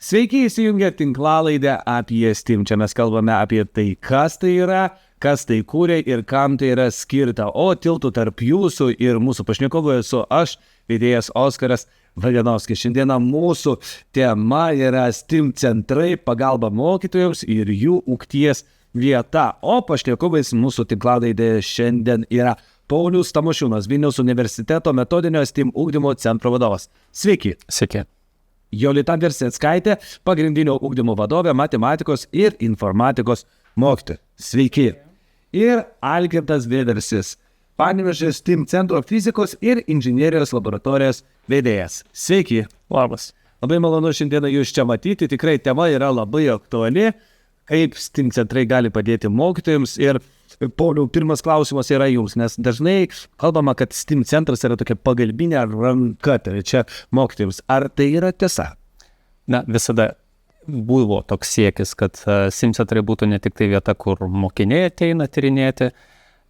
Sveiki, įsijungę tinklalaidę apie STEAM. Čia mes kalbame apie tai, kas tai yra, kas tai kūrė ir kam tai yra skirta. O tiltų tarp jūsų ir mūsų pašnekovų esu aš, vedėjas Oskaras Valjanovskis. Šiandieną mūsų tema yra STEAM centrai, pagalba mokytojams ir jų ūgties vieta. O pašnekovais mūsų tinklalaidė šiandien yra Paulius Tamošiūnas, Vilniaus universiteto metodinio STEAM ugdymo centro vadovas. Sveiki. Sveiki. Jolita Verseckaitė, pagrindinio ugdymo vadovė, matematikos ir informatikos mokytoja. Sveiki. Ir Algirdas Vėdersis, Panevėžio STEAM centro fizikos ir inžinierijos laboratorijos vedėjas. Sveiki. Labas. Labai malonu šiandieną jūs čia matyti. Tikrai tema yra labai aktuali, kaip STEAM centrai gali padėti mokytojams. Ir Pauliau, pirmas klausimas yra jums, nes dažnai kalbama, kad STEAM centras yra tokia pagalbinė ranka, tai čia mokytojams. Ar tai yra tiesa? Na, visada buvo toks siekis, kad STEAM centrai būtų ne tik tai vieta, kur mokiniai ateina tyrinėti,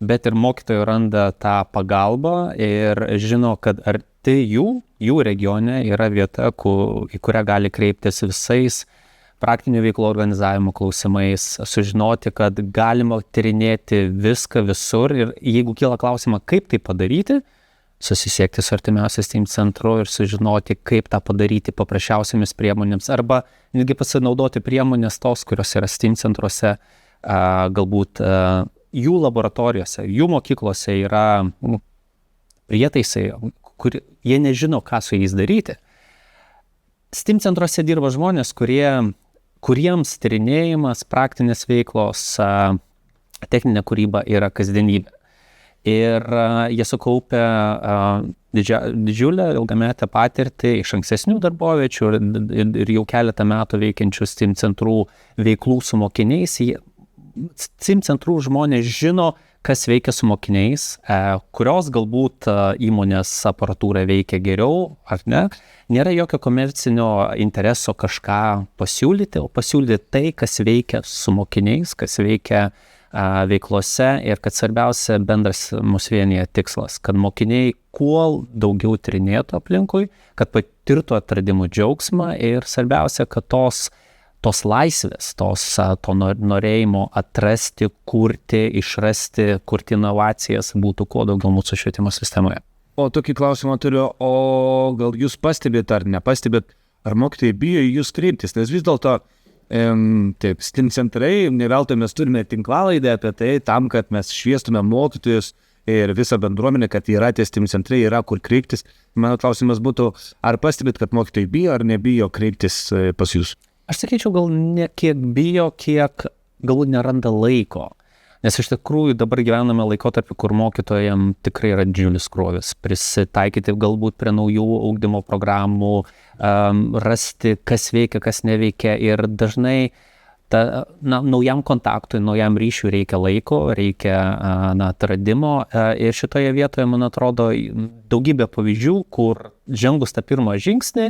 bet ir mokytojai randa tą pagalbą ir žino, kad arti jų regione yra vieta, į kurią gali kreiptis visais praktinių veiklų organizavimo klausimais, sužinoti, kad galima tyrinėti viską visur ir jeigu kyla klausimą, kaip tai padaryti, susisiekti su artimiausiais STEAM centru ir sužinoti, kaip tą padaryti paprasčiausiamis priemonėms arba netgi pasinaudoti priemonės tos, kurios yra STEAM centruose, galbūt jų laboratorijose, jų mokyklose yra prietaisai, kur jie nežino, ką su jais daryti. STEAM centruose dirba žmonės, kuriems tyrinėjimas, praktinės veiklos, techninė kūryba yra kasdienybė. Ir jie sukaupia didžiulę ilgametę patirtį iš ankstesnių darboviečių ir jau keletą metų veikiančių STEAM centrų veiklų su mokiniais. STEAM centrų žmonės žino, kas veikia su mokiniais, kurios galbūt įmonės aparatūra veikia geriau ar ne. Nėra jokio komercinio intereso kažką pasiūlyti, o pasiūlyti tai, kas veikia su mokiniais, kas veikia veiklose ir kad svarbiausia bendras mus vienyje tikslas, kad mokiniai kuo daugiau tyrinėtų aplinkui, kad patirtų atradimų džiaugsmą ir svarbiausia, kad tos laisvės, to norėjimo atrasti, kurti, išrasti, kurti inovacijas būtų kuo daugiau mūsų švietimo sistemoje. O tokį klausimą turiu, o gal jūs pastebėt ar nepastebėt, ar mokytojai bijo į jūs kreiptis, nes vis dėlto taip, STEAM centrai, ne veltui mes turime tinklalaidę apie tai, tam, kad mes šviestume mokytojus ir visą bendruomenę, kad yra tie STEAM centrai, yra kur kreiptis. Mano klausimas būtų, ar pastebėt, kad mokytojai bijo ar nebijo kreiptis pas jūs? Aš sakyčiau, gal ne kiek bijo, kiek galbūt neranda laiko. Nes iš tikrųjų dabar gyvename laikotarpį, kur mokytojams tikrai yra didžiulis krūvis. Prisitaikyti galbūt prie naujų ugdymo programų, rasti, kas veikia, kas neveikia. Ir dažnai naujam kontaktui, naujam ryšiui reikia laiko, reikia atradimo. Ir šitoje vietoje, man atrodo, daugybė pavyzdžių, kur žengus tą pirmą žingsnį,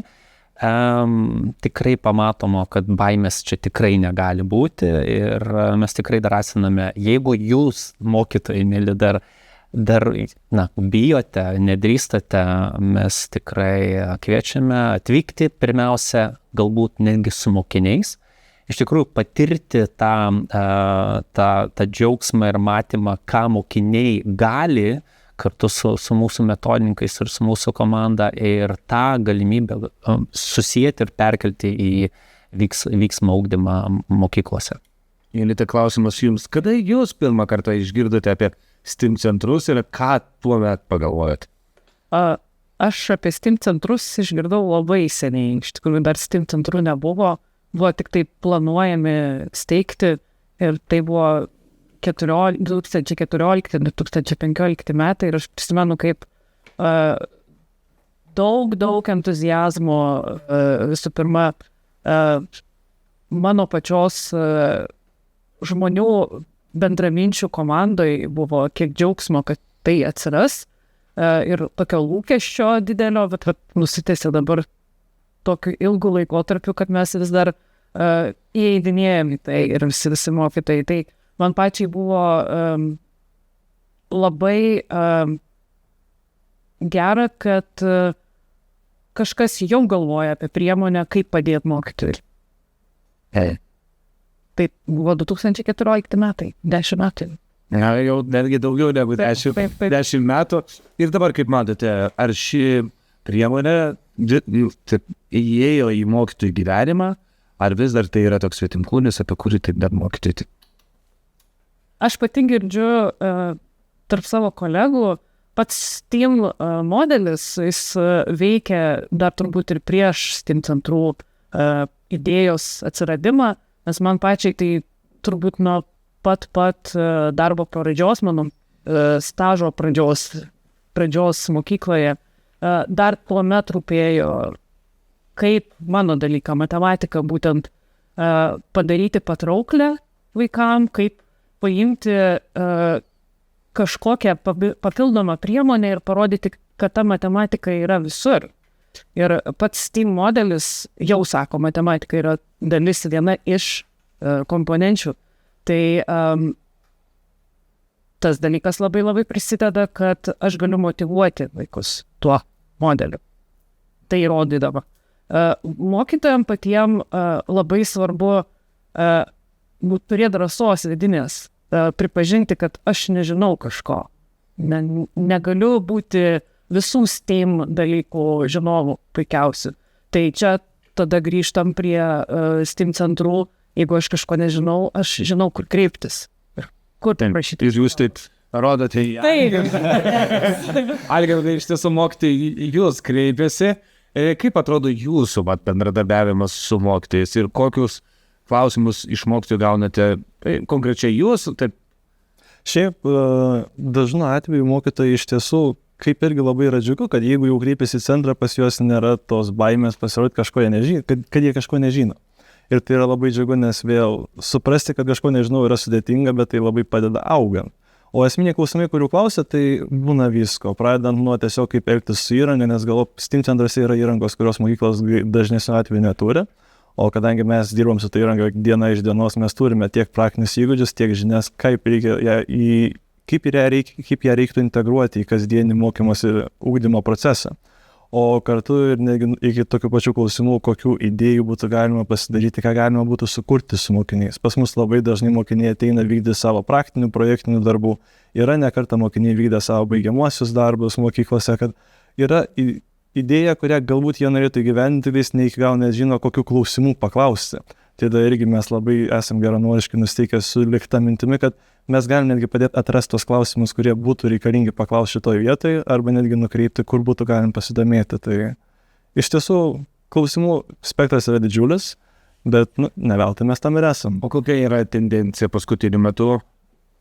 tikrai pamatoma, kad baimės čia tikrai negali būti ir mes tikrai drąsiname, jeigu jūs mokytojai mėly dar bijote, nedrįstate, mes tikrai kviečiame atvykti pirmiausia, galbūt netgi su mokiniais, iš tikrųjų patirti tą džiaugsmą ir matymą, ką mokiniai gali kartu su mūsų metodininkais ir su mūsų komanda ir tą galimybę susijęti ir perkelti į vyksmą ugdymą mokyklose. Jolita, klausimas jums, kada jūs pirmą kartą išgirdote apie STEAM centrus ir ką tuomet pagalvojot? Aš apie STEAM centrus išgirdau labai seniai, iš tikrųjų dar STEAM centrų nebuvo, buvo tik tai planuojami steigti ir tai buvo 2014-2015 metai ir aš prisimenu, kaip daug entuzijazmo, visų pirma, mano pačios žmonių bendraminčių komandoj buvo kiek džiaugsmo, kad tai atsiras ir tokio lūkesčio didelio, bet nusitęsė dabar tokiu ilgu laikotarpiu, kad mes vis dar įeidinėjami tai ir visi mokytojai. Tai man pačiai buvo labai gera, kad kažkas jau galvoja apie priemonę, kaip padėti mokytojui. Tai buvo 2014 metai, 10 metų. Ja, jau netgi daugiau negu 10 metų. Ir dabar, kaip matote, ar ši priemonė įėjo į mokytojų gyvenimą, ar vis dar tai yra toks svetimkūnis, apie kurį taip dar mokytojai? Aš pati girdžiu tarp savo kolegų, pats STEAM modelis, jis veikia dar turbūt ir prieš STEAM centrų idėjos atsiradimą, nes man pačiai tai turbūt nuo pat darbo pradžios, mano stažo pradžios mokykloje, dar tuomet rūpėjo, kaip mano dalyką, matematiką būtent padaryti patrauklę vaikam, kaip paimti kažkokią papildomą priemonę ir parodyti, kad ta matematika yra visur. Ir pats STEAM modelis jau sako, matematika yra dalis viena iš komponenčių. Tai tas dalykas labai prisideda, kad aš galiu motyvuoti vaikus tuo modeliu. Tai įrodydama. Mokytojams patiem labai svarbu turėti drąsos vidinės, pripažinti, kad aš nežinau kažko. Negaliu būti visų STEAM dalykų žinovų puikiausių. Tai čia tada grįžtam prie STEAM centrų. Jeigu aš kažko nežinau, aš žinau, kur kreiptis. Kur prašyti. Ir jūs taip rodote į... Algirdai, iš tiesų mokytojai jūs kreipiasi. Kaip atrodo jūsų bendradarbiavimas su mokytojais ir kokius klausimus iš mokytojų gaunate konkrečiai jūs? Taip. Šiaip dažnu atveju mokytojai iš tiesų kaip irgi labai yra džiugu, kad jeigu jau kreipiasi į centrą, pas juos nėra tos baimės pasirodyti kažko jie nežino, kad jie kažko nežino. Ir tai yra labai džiugu, nes vėl suprasti, kad kažko nežinau, yra sudėtinga, bet tai labai padeda augant. O esminiai klausimai, kurių klausia, tai būna visko. Pradedant nuo tiesiog kaip elgtis su įranga, nes galop STEAM centruose yra įrangos, kurios mokyklos dažnesniu atveju neturi. O kadangi mes dirbam su tai įranga diena iš dienos, mes turime tiek praktinius įgūdžius, tiek žinias, kaip ją reiktų integruoti į kasdienį mokymosi ugdymo procesą. O kartu ir iki tokių pačių klausimų, kokių idėjų būtų galima pasidaryti, ką galima būtų sukurti su mokiniais. Pas mus labai dažnai mokiniai ateina vykdyti savo praktinių, projektinių darbų. Yra ne kartą mokiniai vykdę savo baigiamuosius darbus mokyklose, kad yra idėja, kurią galbūt jie norėtų įgyvendinti, vis ne iki gal nežino, kokių klausimų paklausti. Tada irgi mes labai esam geranoriškai nusteikę su likta mintimi, kad mes galim netgi padėti atrasti tos klausimus, kurie būtų reikalingi paklausti šitoje vietoje, arba netgi nukreipti, kur būtų galim pasidomėti. Tai iš tiesų klausimų spektras yra didžiulis, bet ne veltui mes tam ir esam. O kokia yra tendencija paskutiniu metu?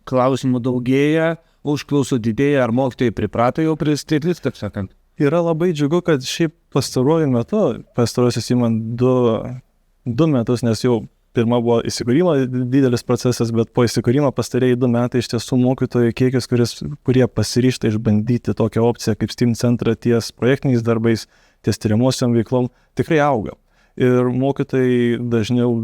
Klausimų daugėja, užklausų didėja, ar mokytojai priprato jau prie stiklis, taip sakant? Yra labai džiugu, kad šiaip pastaruoju metu, pastarosius įman 2 metus, nes jau pirma buvo įsikūrimo didelis procesas, bet po įsikūrimo pastarėjai 2 metai iš tiesų mokytojų kiekis, kurie pasiryžta išbandyti tokią opciją kaip STEAM centrą ties projektiniais darbais, ties tyriamosiom veiklom, tikrai auga. Ir mokytojai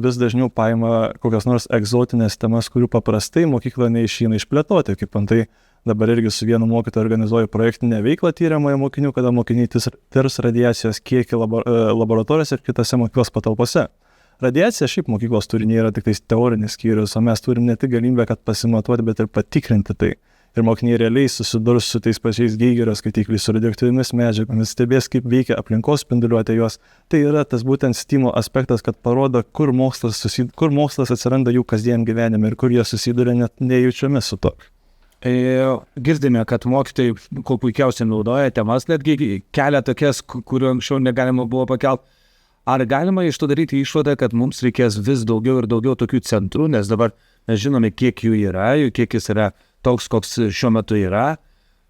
vis dažniau paima kokias nors egzotinės temas, kurių paprastai mokykloje neišeina išplėtoti, kaip antai dabar irgi su vienu mokytoju organizuoju projektinę veiklą tyriamoje mokinių, kada mokiniai tirs radiacijos kiekį laboratorijose ir kitose mokyklos patalpose. Radiacija šiaip mokyklos turinėje yra tik teorinis skyrius, o mes turim ne tik galimybę, kad pasimatuoti, bet ir patikrinti tai. Ir mokiniai realiai susidurs su tais pačiais Geigerio skaitikliais, su radioaktyviomis medžiagomis, stebės, kaip veikia aplinkos spinduliuotė jos. Tai yra tas būtent STEAM aspektas, kad parodo, kur mokslas atsiranda jų kasdien gyvenime ir kur jie susiduria net nejaučiami su to. Girdime, kad mokytojai kuo puikiausiai naudoja temas, netgi kelia tokias, kurių anksčiau negalima buvo pakelti. Ar galima iš to daryti išvadą, kad mums reikės vis daugiau ir daugiau tokių centrų, nes dabar mes žinome, kiek jų kiekis yra toks, koks šiuo metu yra,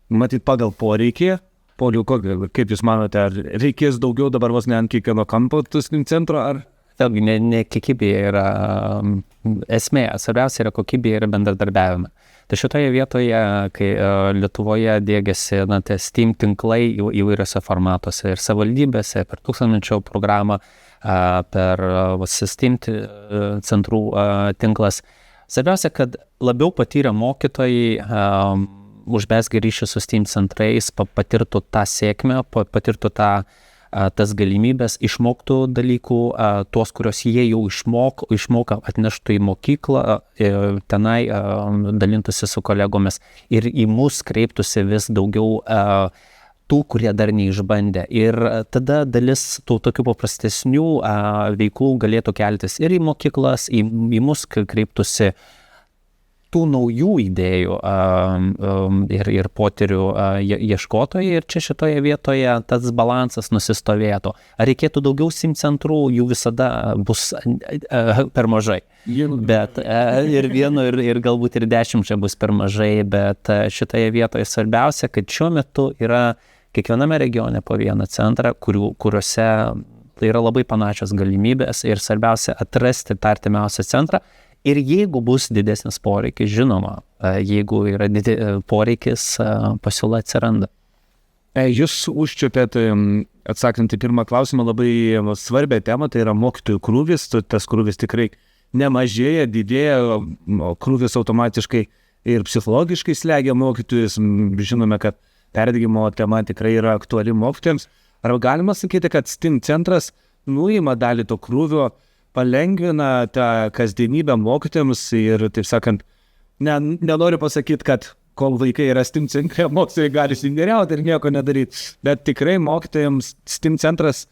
matyt pagal poreikį. Pauliau, kaip Jūs manote, ar reikės daugiau dabar vos ne ant kiekvieno kampo STEAM centro, ar? Vėlgi, ne kiekybė yra esmė, svarbiausia yra kokybė ir bendradarbiavime. Tai šitoje vietoje, kai Lietuvoje dėgiasi tie STEAM tinklai įvairiose formatuose ir savivaldybėse, per tūkstantmečio programą, per STEAM centrų tinklas. Svarbiausia, kad labiau patyrę mokytojai užmezgę ryšį su STEAM centrais, patirtų tą sėkmę, patirtų tas galimybės, išmoktų dalykų, tuos, kurios jie jau išmoka, atneštų į mokyklą, tenai dalintųsi su kolegomis ir į mus kreiptųsi vis daugiau tų, kurie dar neišbandė. Ir tada dalis tų tokių paprastesnių veiklų galėtų keltis ir į mokyklas, į mus kreiptųsi tų naujų idėjų ir potyrių ieškotojai, ir čia šitoje vietoje tas balansas nusistovėtų. Ar reikėtų daugiau STEAM centrų, jų visada bus per mažai. Bet ir vieno, ir galbūt ir 10 čia bus per mažai, bet šitoje vietoje svarbiausia, kad šiuo metu yra kiekviename regione po vieną centrą, kuriuose tai yra labai panašios galimybės, ir svarbiausia atrasti tą artimiausią centrą. Ir jeigu bus didesnis poreikis, žinoma, jeigu yra poreikis, pasiūla atsiranda. Jūs užčiupėt, atsakant į pirmą klausimą, labai svarbią temą, tai yra mokytojų krūvis. Tas krūvis tikrai nemažėja, didėja, krūvis automatiškai ir psichologiškai slegia mokytojus. Žinome, kad perdegimo tema tikrai yra aktuali mokytojams. Ar galima sakyti, kad STEAM centras nuima dalį to krūvio, palengvina tą kasdienybę mokytojams ir, taip sakant, nenoriu pasakyti, kad kol vaikai yra STEAM centre, mokytojai gali singeriauti ir nieko nedaryti, bet tikrai mokytojams STEAM centras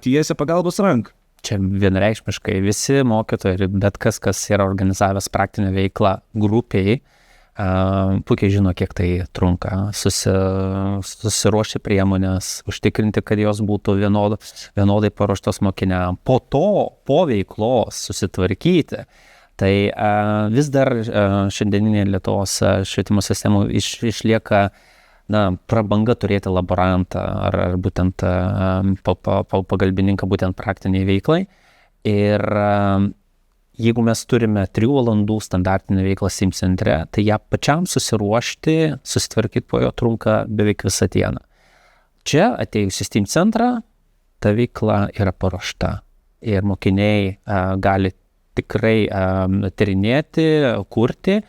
tiesia pagalbos ranką. Čia vienareikšmiškai visi mokytojai ir bet kas yra organizavęs praktinę veiklą grupiai, puikiai žino, kiek tai trunka, susiruošti priemonės, užtikrinti, kad jos būtų vienodai paruoštos mokiniam, po veiklos susitvarkyti. Tai vis dar šiandieninė Lietuvos švietimo sistemų išlieka prabanga turėti laborantą ar būtent pagalbininką būtent praktiniai veiklai. Ir jeigu mes turime 3 valandų standartinę veiklą STEAM centre, tai ją pačiam susitvarkyti po jo trunka beveik visą dieną. Čia atėjus į STEAM centrą, ta veikla yra paruošta ir mokiniai gali tikrai tyrinėti, kurti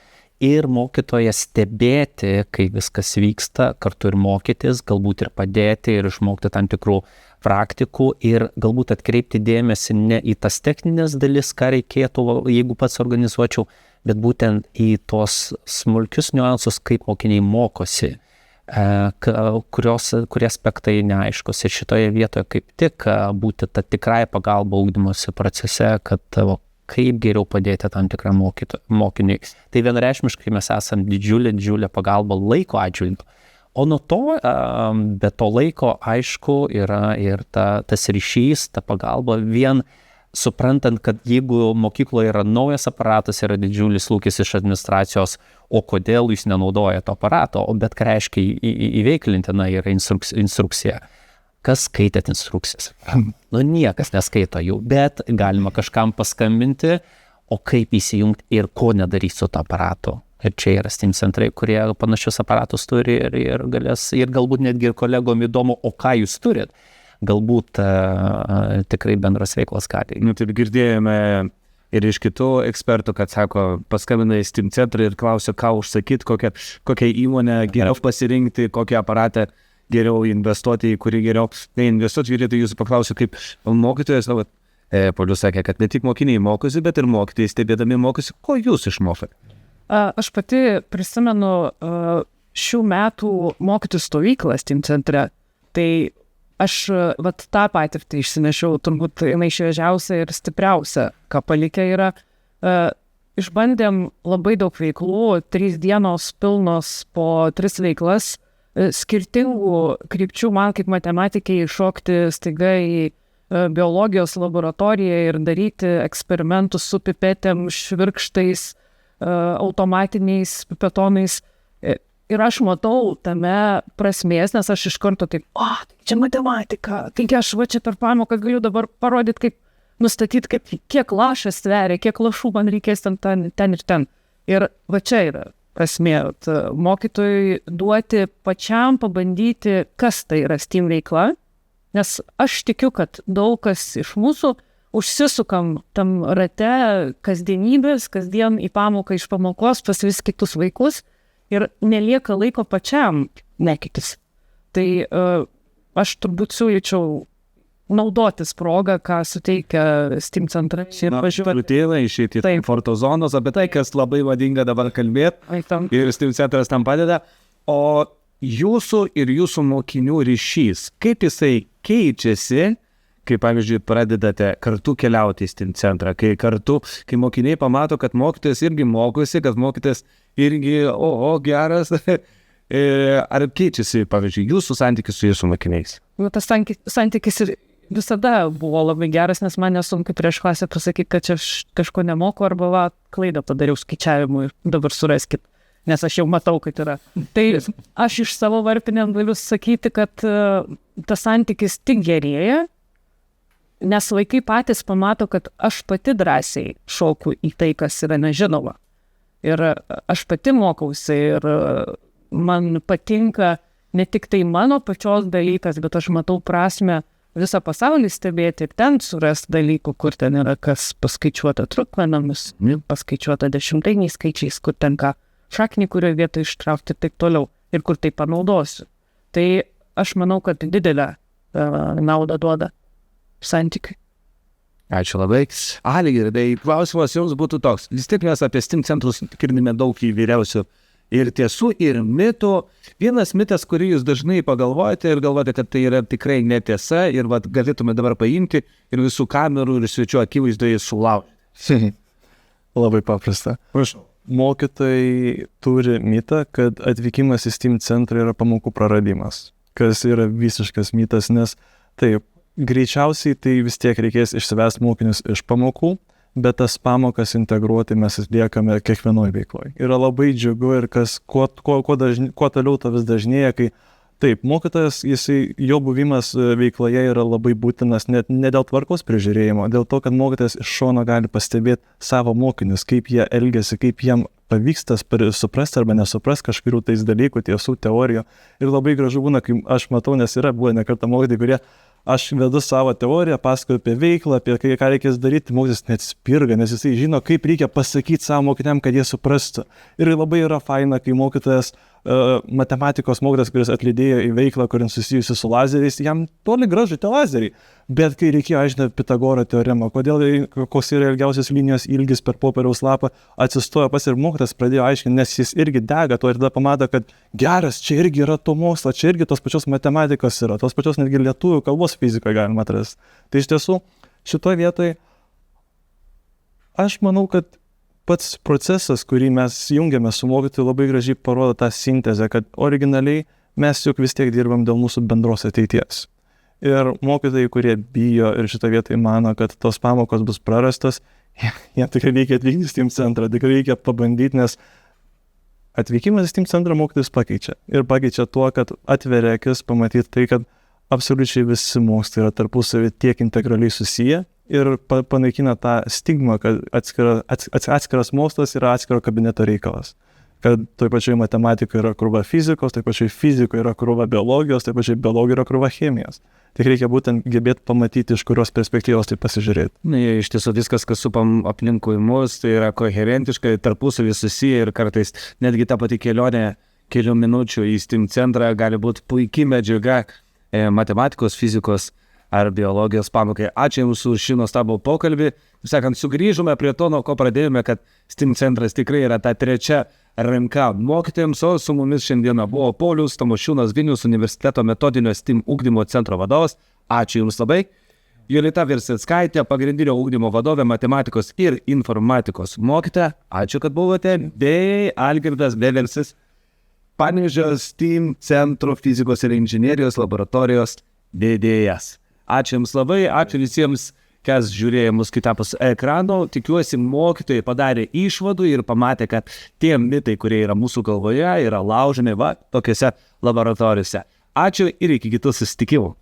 ir mokytojas stebėti, kai viskas vyksta, kartu ir mokytis, galbūt ir padėti ir išmokti tam tikrų praktikų ir galbūt atkreipti dėmesį ne į tas techninės dalis, ką reikėtų, jeigu pats organizuočiau, bet būtent į tos smulkius niuansus, kaip mokiniai mokosi, kurie aspektai neaiškus. Ir šitoje vietoje kaip tik būti ta tikrąja pagalba ugdymosi procese, kad kaip geriau padėti tam tikram mokiniui. Tai vienareikšmiškai mes esam didžiulė pagalba laiko atžvilgiu. O nuo to, be to laiko, aišku, yra ir tas ryšys, ta pagalba, vien suprantant, kad jeigu mokykloje yra naujas aparatas, yra didžiulis lūkis iš administracijos, o kodėl jūs nenaudoja to aparato, bet ką reiškia įveiklintina yra instrukcija. Kas skaitėt instrukcijas? Niekas neskaito jų, bet galima kažkam paskambinti, o kaip įsijungti ir ko nedaryti su to aparatu. Ir čia yra STEAM centrai, kurie panašius aparatus turi ir galbūt netgi ir kolegom įdomu, o ką jūs turit. Galbūt tikrai bendros veiklos gali. Taip girdėjome ir iš kitų ekspertų, kad sako, paskambina į STEAM centrą ir klausia, ką užsakyti, kokią įmonę geriau pasirinkti, kokią aparatą geriau investuoti, į kurį geriau investuoti. Žiūrėtų, jūsų paklausiu, kaip mokytojas, Paulius sakė, kad ne tik mokiniai mokosi, bet ir mokytojai stebėdami mokosi. Ko jūs išmokote? Aš pati prisimenu šių metų mokytojų stovyklą STEAM centre. Tai aš tą patirtį išsinešiau, turbūt jinai šviežiausia ir stipriausia, ką palikę yra. Išbandėm labai daug veiklų, 3 dienos pilnos po 3 veiklas, skirtingų krypčių. Man kaip matematikai šokti staiga į biologijos laboratoriją ir daryti eksperimentus su pipetėm, švirkštais, automatiniais pipetonais. Ir aš matau tame prasmės, nes aš iš karto taip, čia matematika, taigi aš čia per pamoką galiu dabar parodyti, kaip nustatyti, kiek lašas sveria, kiek lašų man reikės ten ir ten. Ir čia yra prasmė. Mokytojui duoti pačiam pabandyti, kas tai yra STEAM veikla, nes aš tikiu, kad daug kas iš mūsų užsisukam tam rate kasdienybės, kasdien į pamoką iš pamokos pas vis kitus vaikus ir nelieka laiko pačiam mokytis. Tai aš turbūt siūlyčiau naudotis progą, ką suteikia STEAM centrai ir važiuoti. Truputėlį išeiti į komforto zonos, apie tai, kas labai vadinga dabar kalbėti. Ir STEAM centras tam padeda. O jūsų ir jūsų mokinių ryšys, kaip jisai keičiasi, kai, pavyzdžiui, pradedate kartu keliauti į STEAM centrą, kai mokiniai pamato, kad mokytojas irgi mokosi, kad mokytojas irgi, geras. Ar keičiasi, pavyzdžiui, jūsų santykis su jūsų mokiniais? Tas santykis ir visada buvo labai geras, nes man nesunku prieš klasę pasakyti, kad čia aš kažko nemoku arba klaidą padariau skaičiavimui ir dabar suraskit, nes aš jau matau, kad yra. Tai aš iš savo varpinėm galiu sakyti, kad tas santykis tik gerėja, nes vaikai patys pamato, kad aš pati drąsiai šoku į tai, kas yra nežinoma. Ir aš pati mokausi ir man patinka ne tik tai mano pačios dalykas, bet aš matau prasme visą pasaulį stebėti ir ten surasti dalykų, kur ten yra kas paskaičiuota trupmenomis, paskaičiuota dešimtainiais skaičiais, kur ten ką šaknį, kurioje vietoje ištraukti ir taip toliau, ir kur tai panaudosiu. Tai aš manau, kad didelę naudą duoda santykiai. Ačiū labai. Algirdai, klausimas jums būtų toks. Vis tiek mes apie STEAM centrus girdime daug įvairiausių ir tiesų, ir mitų. Vienas mitas, kurį jūs dažnai pagalvojate ir galvojate, kad tai yra tikrai netiesa ir galėtume dabar paimti ir visų kamerų ir svečių akivaizdoje sulaužyti. Labai paprasta. Prašau. Mokytojai turi mitą, kad atvykimas į STEAM centrą yra pamokų praradimas, kas yra visiškas mitas, nes taip, greičiausiai tai vis tiek reikės išsivesti mokinius iš pamokų, bet tas pamokas integruoti mes atliekame kiekvienoje veikloje. Yra labai džiugu ir kuo toliau to vis dažnėja, kai taip, mokytojas, jo buvimas veikloje yra labai būtinas net ne dėl tvarkos prižiūrėjimo, dėl to, kad mokytojas iš šono gali pastebėti savo mokinius, kaip jie elgiasi, kaip jiem pavyksta suprasti arba nesuprasti kažkurių tais dalykų, tiesų, teorijų. Ir labai gražu būna, kai aš matau, nes yra buvę nekartą mokytojai, kurie aš vedu savo teoriją, pasakoju apie veiklą, apie ką reikės daryti, mokytis net spirga, nes jisai žino, kaip reikia pasakyti savo mokiniam, kad jie suprastų. Ir labai yra faina, kai mokytojas, matematikos mokytojas, kuris atlydėjo į veiklą, kuris susijusi su lazeriais, jam toli gražu tie lazeriai. Bet kai reikėjo aiškinti Pitagoro teoremą, koks yra ilgiausios linijos ilgis per popieriaus lapą, atsistojo pas ir mokytojas pradėjo aiškinti, nes jis irgi dega to ir tada pamato, kad geras, čia irgi yra to mokslo, čia irgi tos pačios matematikos yra, tos pačios netgi lietuvių kalbos fizikoje galima atrasti. Tai iš tiesų, šitoje vietoje aš manau, kad pats procesas, kurį mes jungiame su mokytoju, labai gražiai parodo tą sintezę, kad originaliai mes juk vis tiek dirbam dėl mūsų bendros ateities. Ir mokytojai, kurie bijo ir šitą vietą mano, kad tos pamokos bus prarastos, jie tikrai reikia atvykti į STEAM centrą, tikrai reikia pabandyti, nes atvykimas į STEAM centrą mokytojus pakeičia. Ir pakeičia tuo, kad atveria akis pamatyti tai, kad absoliučiai visi mokslai yra tarpusavį tiek integraliai susiję ir panaikina tą stigmą, kad atskiras mokslas yra atskiro kabineto reikalas. Kad toj pačioj matematikoje yra krūva fizikos, toj pačioj fizikoje yra krūva biologijos, toj pačioj biologijoje yra krūva chemijos. Tik reikia būtent gebėti pamatyti, iš kurios perspektyvos tai pasižiūrėti. Iš tiesų viskas, kas supam aplinkui mus, tai yra koherentiškai, tarpusavį susiję ir kartais netgi ta pati kelionė kelių minučių į STEAM centrą gali būti puikiai medžiaga matematikos, fizikos ar biologijos pamokai. Ačiū Jums už šį nuostabų pokalbį. Sakant, sugrįžome prie to, nuo ko pradėjome, kad STEAM centras tikrai yra ta trečia ranka mokytojams, o su mumis šiandieną buvo Paulius Tamošiūnas, Vilniaus universiteto metodinio STEAM ugdymo centro vadovas. Ačiū Jums labai. Jolita Virsickaitė, pagrindinio ugdymo vadovė, matematikos ir informatikos mokytoja. Ačiū, kad buvote. Bei Algirdas Velersis, Panevėžio STEAM centro fizikos ir inžinierijos laboratorijos vedėjas. Ačiū Jums labai, ačiū visiems, kas žiūrėjo mus kitapus ekrano. Tikiuosi, mokytojai padarė išvadų ir pamatė, kad tie mitai, kurie yra mūsų galvoje, yra laužomi tokiuose laboratorijose. Ačiū ir iki kitų susitikimų.